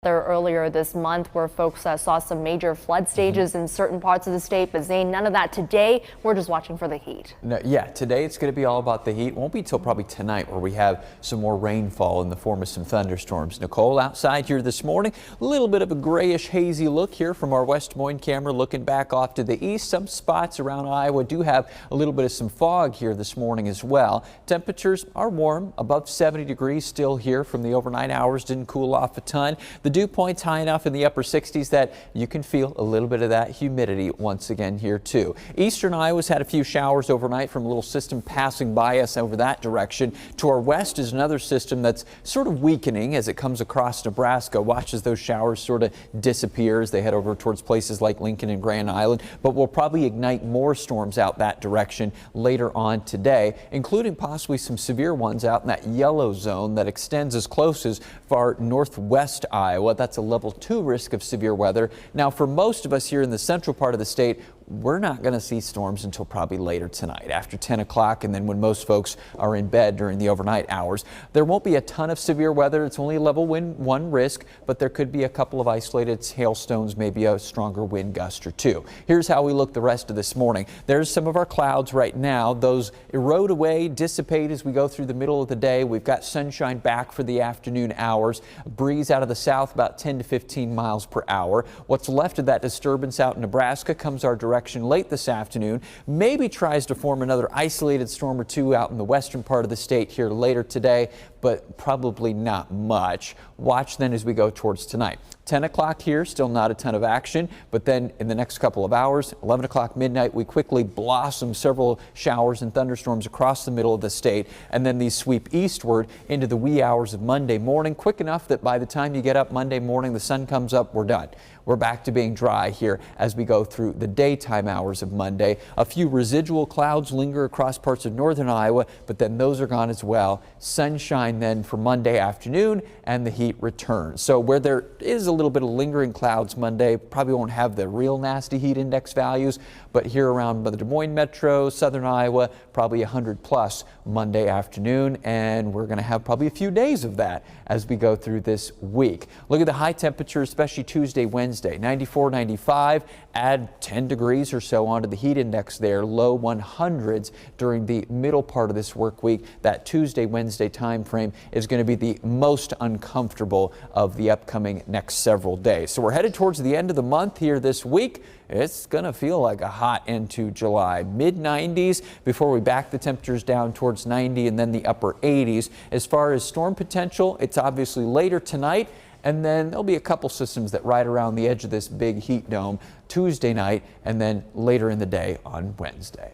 There earlier this month where folks saw some major flood stages in certain parts of the state, but Zane, none of that today. We're just watching for the heat. No, yeah, today it's going to be all about the heat. Won't be till probably tonight where we have some more rainfall in the form of some thunderstorms. Nicole, outside here this morning, a little bit of a grayish hazy look here from our West Des Moines camera looking back off to the east. Some spots around Iowa do have a little bit of some fog here this morning as well. Temperatures are warm, above 70 degrees still here from the overnight hours. Didn't cool off a ton. The dew point's high enough in the upper 60s that you can feel a little bit of that humidity once again here too. Eastern Iowa's had a few showers overnight from a little system passing by us over that direction. To our west is another system that's sort of weakening as it comes across Nebraska. Watch as those showers sort of disappear as they head over towards places like Lincoln and Grand Island, but we'll probably ignite more storms out that direction later on today, including possibly some severe ones out in that yellow zone that extends as close as far northwest Iowa. That's a level 2 risk of severe weather. Now, for most of us here in the central part of the state, we're not going to see storms until probably later tonight after 10 o'clock and then when most folks are in bed during the overnight hours. There won't be a ton of severe weather. It's only a level 1 risk, but there could be a couple of isolated hailstones, maybe a stronger wind gust or two. Here's how we look the rest of this morning. There's some of our clouds right now. Those erode away, dissipate as we go through the middle of the day. We've got sunshine back for the afternoon hours. A breeze out of the south about 10 to 15 miles per hour. What's left of that disturbance out in Nebraska comes our direction late this afternoon, maybe tries to form another isolated storm or two out in the western part of the state here later today, but probably not much. Watch then as we go towards tonight. 10 o'clock here, still not a ton of action, but then in the next couple of hours, 11 o'clock midnight, we quickly blossom several showers and thunderstorms across the middle of the state, and then these sweep eastward into the wee hours of Monday morning, quick enough that by the time you get up Monday morning, the sun comes up, we're done. We're back to being dry here as we go through the daytime hours of Monday. A few residual clouds linger across parts of northern Iowa, but then those are gone as well. Sunshine then for Monday afternoon, and the heat returns. So where there is a little bit of lingering clouds Monday, probably won't have the real nasty heat index values, but here around the Des Moines metro, southern Iowa, probably 100 plus Monday afternoon, and we're going to have probably a few days of that as we go through this week. Look at the high temperature, especially Tuesday, Wednesday, 94, 95, add 10 degrees or so onto the heat index there, low 100s during the middle part of this work week. That Tuesday, Wednesday time frame is going to be the most uncomfortable of the upcoming next several days. So we're headed towards the end of the month here this week. It's going to feel like a hot end to July. Mid-90s before we back the temperatures down towards 90 and then the upper 80s. As far as storm potential, it's obviously later tonight, and then there'll be a couple systems that ride around the edge of this big heat dome Tuesday night and then later in the day on Wednesday.